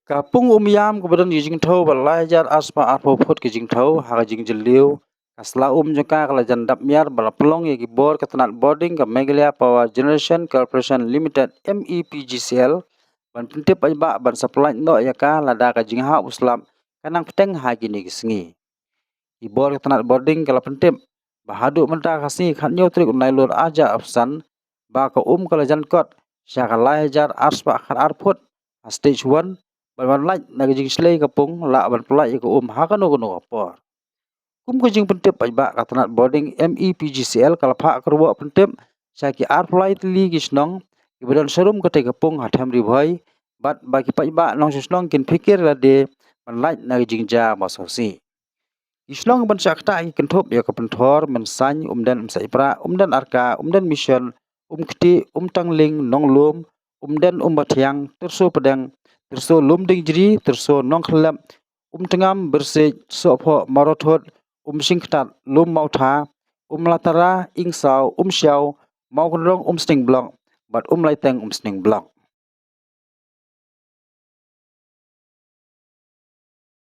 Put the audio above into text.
Kapung yam kemudian jing thau balajar aspa arpo phot ke jing thau ha jing jeliu kasla jengka kala jandap miar bala pelong yagi bor ketenat boarding ke Meghalaya Power Generation Corporation Limited MEPGCL ban pentip ba ban supply no yaka lada ka jing ha uslam kanang peteng ha gini gisengi i bor ketenat boarding kala pentip bahadu menta kasni khanyo trik unai lur aja afsan ba ka kala jankot syakala jar aspa akhar arpot stage 1 ban laj na jing slay kapung la ban pelai ko hakano kono apor kum ko jing pentep ba katanat boarding MEPGCL kala pha kerwo pentep saki ar pelai tili gisnong ibadan serum kate kapung hatam ribhoi bat bagi ba nong susnong kin pikir la de ban laj na jing ja masosi islong ban sakta i kenthop ya kapenthor mensany dan saipra dan arka dan mission keti tangling nonglum dan bathiang terso pedang terso lumding jri terso nongkhlap tengam bersih sopho marothot singktat mautha latara ingsau xiao maugrong sting blong bat laiteng sting blong